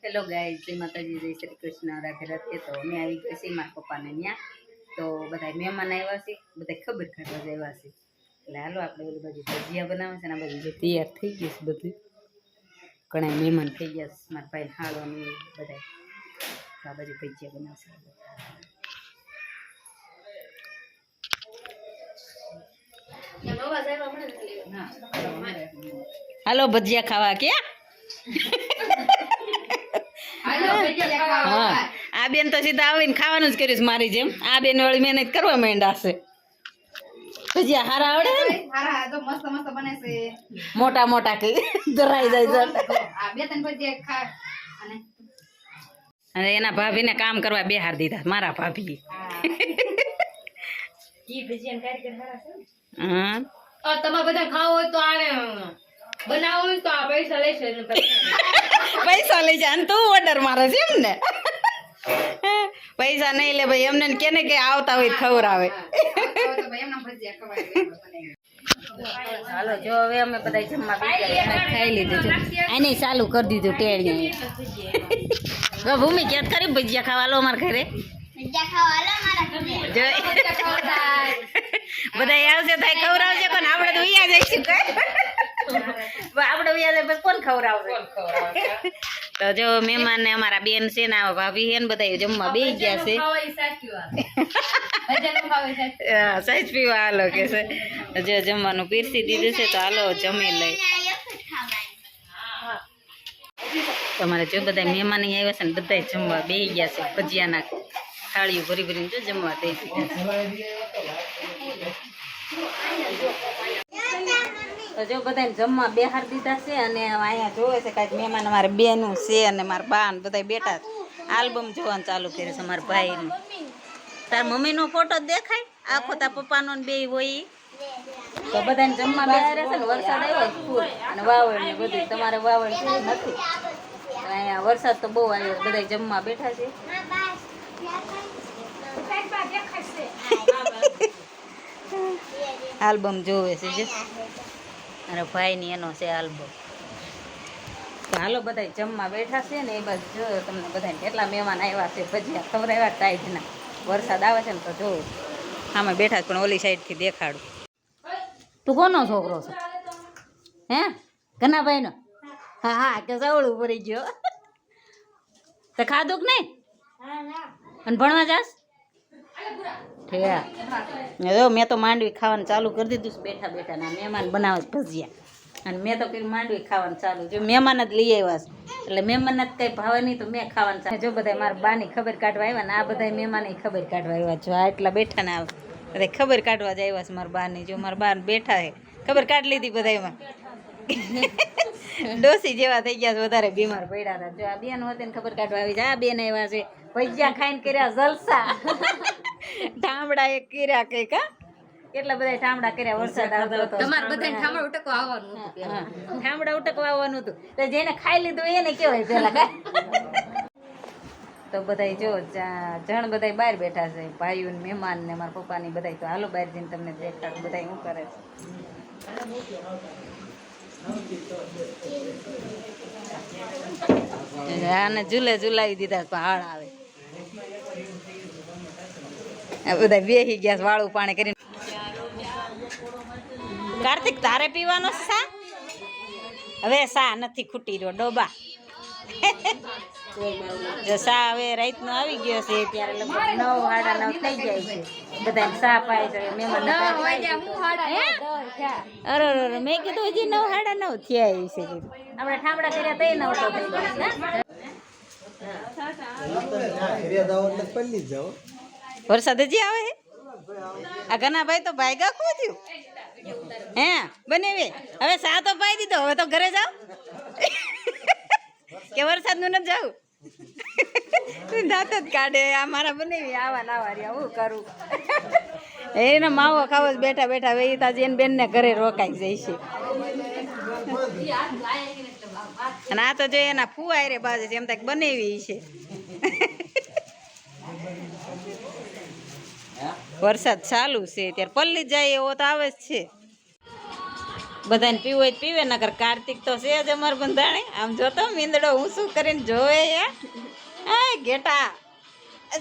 Hello guys, જય માતાજી, જય શ્રી કૃષ્ણ, રાધે રાધે. તો અમે આવી ગયા છીએ મારા પપ્પાને ત્યાં. તો બધા મહેમાન આવ્યા છે, બધા ખબર કાઢવા જ આવ્યા છે. એટલે હાલો આપણે ઓલી બાજુ ભજીયા બનાવે છે ને આ બાજુ તૈયાર થઈ ગયું છે બધું. ઘણા મહેમાન થઈ ગયા છે, મારા ભાઈ હાળવાની બધા. આ બાજુ ભજીયા બનાવશે. હાલો ભજીયા ખાવા ક્યાં? હા, આ બેન તો સીધા આવીને ખાવાનું જ કર્યું મારી જેમ. આ બેન વાળી મહેનત કરવા માંડ્યા છે. ભજીયા હારા આવડે ને? હારા તો મસ્ત મસ્ત બને છે. મોટા મોટા કે ધરાઈ જાય છે. આ બે ત્રણ ભજીયા ખા અને એના ભાભીને કામ કરવા બેહાર દીધા. મારા ભાભી ઈ ભજીયા કારીગર હારા છે. હા, તમે બધા ખાવ હોય તો આને બનાવો હોય તો આ પૈસા લેશે. પૈસા લઈ જાય તું ઓર્ડર મારે છે એમ ને? પૈસા નહીં લે ભાઈ, એમને કેને કે આવતા હોય ખવડાવે. હાલો જો હવે અમે બધા જમવા ખાઈ લીધું છે. આને ચાલુ કરી દીધું ટેણી. ભૂમિ ક્યાં ખરી ભજીયા ખાવા લો અમારા ઘરે. બધા આવશે થાય ખવડાવશે કોણ? આપણે તો ઉયા જઈશું. આપણે ઉયા જાય કોણ ખવડાવશે? તો જો મહેમાન ને અમારા બેન છે ને ભાભી છે ને બધા જમવા બે ગયા છે. સાઈજ પીવા હાલો કે છે. જો જમવાનું પીરસી દીધું છે તો હાલો જમી લઈ. તમારે જો બધા મહેમાન આવ્યા છે ને બધા જમવા બે ગયા છે. ભજીયાના થાળીઓ ભરી ભરીને જો જમવા દઈ તો જો બધાને જમવા બેહાર દીધા છે. અને અહીંયા જોવે છે કાંઈક મહેમાન અમારે બેનું છે અને મારા બા ને બધા બેઠા આલ્બમ જોવાનું ચાલુ કરે છે. મારા ભાઈનું તાર મમ્મીનો ફોટો દેખાય આખો તાર પપ્પાનો ને બે હોય. તો બધાને જમવા બેહારે છે ને વરસાદ આવ્યો ફૂલ અને વાવડ ને બધી. તમારે વાવડ કેવી નથી? અહીંયા વરસાદ તો બહુ આવ્યો. બધા જમવા બેઠા છે. આલ્બમ જોવે છે જો મારા ભાઈની એનો છે આલ્બમ. તો હાલો બધા જમવા બેઠા છે ને એ બાજુ જો તમને બધાને કેટલા મહેમાન આવ્યા છે. ભજીયા ખવડાવ્યા ટાઈટના. વરસાદ આવે છે ને તો જોવો આમાં બેઠા પણ ઓલી સાઈડથી દેખાડું. તું કોનો છોકરો છે? હે ઘનાભાઈનો? હા હા કે સવળું પડી ગયો. તો ખાધું કે નહીં? અને ભણવા જાસ? જો મેં તો માંડવી ખાવાનું ચાલુ કરી દીધું છે બેઠા બેઠા. ના મહેમાન બનાવે છે ભજીયા અને મેં તો કંઈ માંડવી ખાવાનું ચાલુ. જો મહેમાન જ લઈ આવ્યા છે એટલે મહેમાન જ કંઈ ભાવે નહીં તો મેં ખાવાનું ચાલુ. જો બધા મારા બાની ખબર કાઢવા આવ્યા ને આ બધા મહેમાન ખબર કાઢવા આવ્યા. જો આ એટલા બેઠા ને બધા ખબર કાઢવા જ આવ્યા છે મારા બાની. જો મારા બાન બેઠા છે ખબર કાઢી લીધી બધામાં. ડોસી જેવા થઈ ગયા છે, વધારે બીમાર પડ્યા હતા. જો આ બેન હોતે ને ખબર કાઢવા આવી જાય. આ બેન આવ્યા છે ભજીયા ખાઈને કર્યા જલસા. ઠામડા એક કર્યા કઈક. કેટલા બધા ઠામડા કર્યા. વરસાદ આવતો હતો. તમારે બધા ઠામડા ઉટકવા આવવાનું હતું. ઠામડા ઉટકવા આવવાનું હતું તો જેને ખાઈ લીધું એને કેવાય પેલા કાંઈ. તો બધા જો જણ બધા બહાર બેઠા છે. ભાઈઓ ને મહેમાન ને મારા પપ્પા ની બધા. તો હાલો બહાર જઈને તમને દેખતા બધા શું કરે છે. આને ઝૂલે ઝુલાવી દીધા હાડ આવે. આ બધા બેસી ગયા વાળું પાણી કરીને. કાર્તિક તારે પીવાનો સા? હવે સા નથી ખૂટી રહ્યો ડોબા. જો સા હવે રાતનો આવી ગયો છે ત્યારે લગભગ 9 સાડા 9 થઈ જાય છે. બધા સા પાય છે મહેમાન. અરે મેં કીધું હજી 9 સાડા 9 થયા છે કીધું. આપણે ઠામડા કર્યા તઈ 9 થઈ ગયા. વરસાદ હજી આવે હે? આ ઘણા ભાઈ તો ભાગ્યા ખો થયું. હે બનેવી હવે સા તો પાઈ દીધો. હવે તો ઘરે જાવ કે વરસાદ નું નથી જાવ? દાંત જ કાઢે આ મારા બનેવી. આવા નાવા રહ્યા હું કરું. એનો માવો ખાવો બેઠા બેઠા વે તાજી એને બેન ને ઘરે રોકાઈ જાય છે. અને આ તો જો એના ફુવાય રે બાજુ એમ તક બનેવી છે. વરસાદ ચાલુ છે ત્યારે પલ્લી જાય એવો તો આવે જ છે. બધાને પીવું હોય તો પીવે, નકર કાર્તિક તો છે જ અમાર બંધાણે. આમ જોતો મીંદડો હું શું કરીને જોવે આ ઘેટા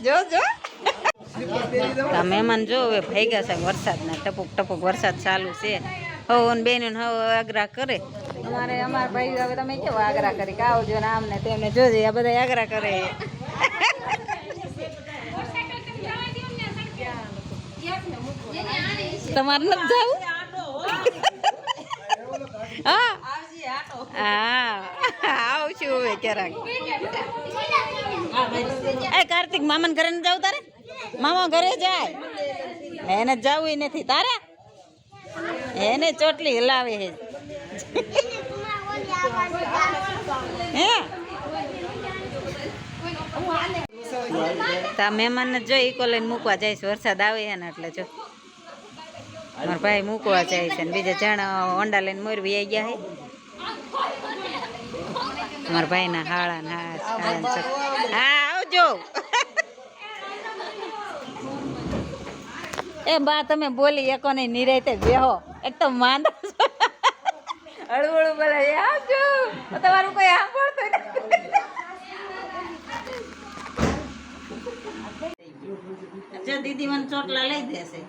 જો આ મહેમાન જો હવે ભાગ્યા છે વરસાદના, ટપુક ટપુક વરસાદ ચાલુ છે. હવે બેન હવે આગ્રહ કરે અમારા ભાઈ, હવે તમે કેવો આગ્રહ કરી કે આવજો ને આમ ને તેમને જોજે આ બધા આગ્રહ કરે. તમારે નથી જવું? હા આવશું હવે ક્યારેક. એ કાર્તિક મામાને ઘરે ન જાવ તારે? મામા ઘરે જાય એને જવું નથી તારે, એને ચોટલી હલાવે હે. તા મહેમાનને જો ઈકો લઈને મૂકવા જાય છે, વરસાદ આવે છે ને એટલે જો મારા ભાઈ મૂકવા જાય છે ને બીજા જણા હોંડા લઈને મોરવી આવી ગયા છે. મારા ભાઈના હાળા ને હા આવજો. એ બા તમે બોલી એકો નહીં, નિરાયતે બેહો. એક તો માંદા હળવું હળવું બોલે આવજો, તમારું કોઈ સાંભળતું નથી. દીદી મને ચોટલા લઈ દેશે.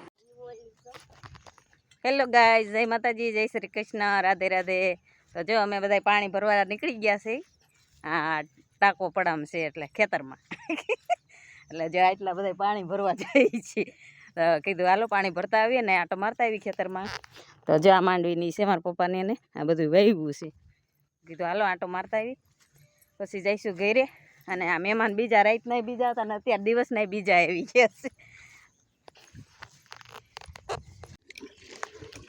હેલો ગાઈઝ, જય માતાજી, જય શ્રી કૃષ્ણ, રાધે રાધે. તો જો અમે બધા પાણી ભરવા નીકળી ગયા છે. આ ટાંકો પડામ છે એટલે ખેતરમાં એટલે જો આટલા બધા પાણી ભરવા જાય છે. તો કીધું હાલો પાણી ભરતા આવીએ ને આટો મારતા આવી ખેતરમાં. તો જો આ માંડવીની છે મારા પપ્પાને ને આ બધું વાવ્યું છે. કીધું હાલો આટો મારતા આવી પછી જઈશું ઘરે. અને આ મહેમાન બીજા રાત નહીં બીજા હતા ને અત્યારે દિવસ નહીં બીજા આવી ગયા છે.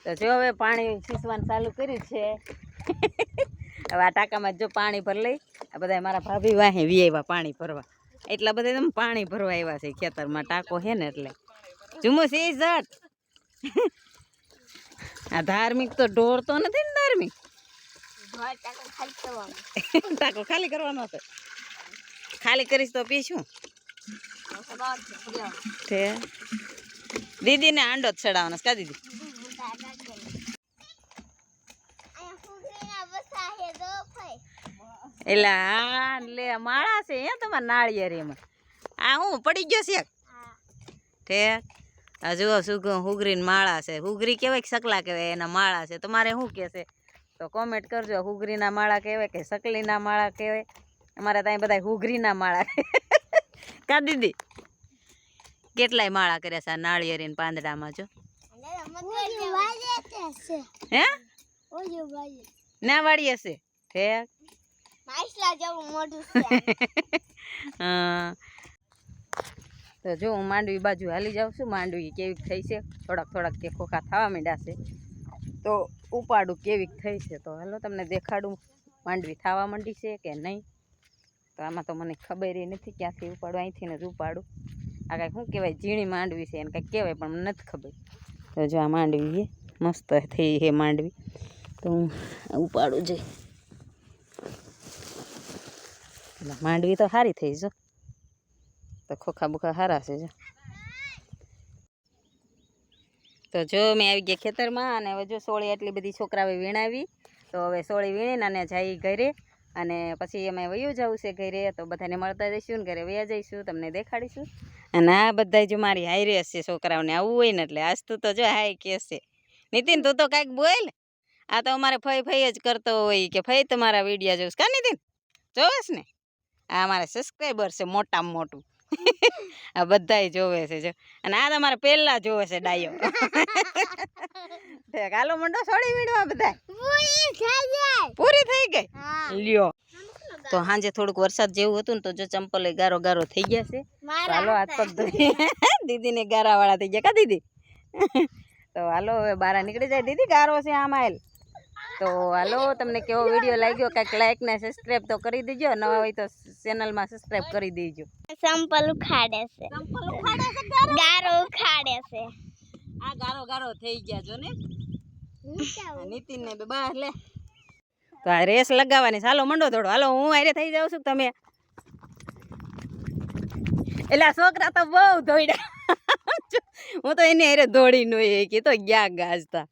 તો જો હવે પાણી સીસવાનું ચાલુ કર્યું છે. હવે આ ટાંકામાં જો પાણી ભર લઈ આ બધા મારા ભાભી વાહે વી આવ્યા પાણી ભરવા. એટલા બધા તમે પાણી ભરવા આવ્યા છે ખેતરમાં, ટાંકો છે ને એટલે જુમો છે ઝટ. આ ધાર્મિક તો ઢોર તો નથી ને ધાર્મિક. ટાંકો ખાલી કરવાનો હતો, ખાલી કરીશ તો પીશું. દીદીને આંડો જ ચડાવવાનો કા દીદી? એટલે હા લે માળા છે હે તમારે નાળિયેરીમાં. આ હું પડી ગયો છે ઠેક. આ જુઓ હુગરીની માળા છે. હુગરી કહેવાય કે સકલા કહેવાય, એના માળા છે. તમારે શું કહેશે તો કોમેન્ટ કરજો. હુગરીના માળા કહેવાય કે સકલીના માળા કહેવાય? અમારે ત્યાં બધા હુગરીના માળા કા દીદી? કેટલાય માળા કર્યા છે આ નાળિયેરી પાંદડામાં જો. હે ના વાળી હશે ઠેક. તો જો હું માંડવી બાજુ હાલી જાઉં છું. માંડવી કેવીક થઈ છે, થોડાક તે ખોખા થવા માંડ્યા છે તો ઉપાડું કેવીક થઈ છે. તો હાલો તમને દેખાડું માંડવી થવા માંડી છે કે નહીં. તો આમાં તો મને ખબર નથી ક્યાંથી ઉપાડું, અહીંથી જ ઉપાડું. આ કાંઈક શું કહેવાય ઝીણી માંડવી છે એને કાંઈક કહેવાય પણ મને નથી ખબર. તો જો આ માંડવી છે, મસ્ત થઈ છે માંડવી. તો હું ઉપાડું જઈ. માંડવી તો સારી થઈ જો, તો ખોખા બુખા સારા છે જો. તો જો મેં આવી ગયા ખેતરમાં અને હવે જો સોળી એટલી બધી છોકરાઓએ વીણાવી. તો હવે સોળી વીણીને અને જઈ ઘરે અને પછી અમે વયું જવું છે ઘરે. તો બધાને મળતા જઈશું ને ઘરે વયા જઈશું, તમને દેખાડીશું. અને આ બધા જો મારી હાઈરે હશે છોકરાઓને આવવું હોય ને એટલે આજ તું તો જો હાઈ કહેશે. નીતિન તું તો કાંઈક બોલ. આ તો અમારે ફઈ જ કરતો હોય કે ફઈ તમારા વિડીયા જોઉં કા નીતિન? જોવેશ ને? આ અમારે સબસ્ક્રાઈબર છે મોટામાં મોટું. આ બધાય જોવે છે જો. અને આ તમારે પહેલા જોવે છે ડાયો. હાલો મંડો સોળી વીણવા બધા. પૂરી થઈ ગઈ લ્યો. તો સાંજે થોડુંક વરસાદ જેવું હતું ને તો જો ચંપલે ગારો ગારો થઈ ગયા છે. હાલો હાથ પગ ધોઈ. દીદીને ગારા વાળા થઈ ગયા કા દીદી? તો હાલો હવે બહાર નીકળી જાય. દીદી ગારો છે આમાં. તો હાલો તમને કેવો વિડીયો લાગ્યો કાંઈક લાઈક ને સબસ્ક્રાઈબ તો કરી દેજો. નવા હોય તો ચેનલમાં સબસ્ક્રાઈબ કરી દેજો. સંપલ ઉખાડે છે, ગારો ઉખાડે છે. આ ગારો ગારો થઈ ગયા જો ને. નીતિન ને બહાર લે. તો આ રેસ લગાવવાની. હાલો મંડો થોડો. હાલો હું હારે થઈ જાઉં છું તમે. એટલે આ છોકરા તો બહુ દોડ્યા. હું તો એને હારે દોડી નો એ તો ગયા ગાજતા.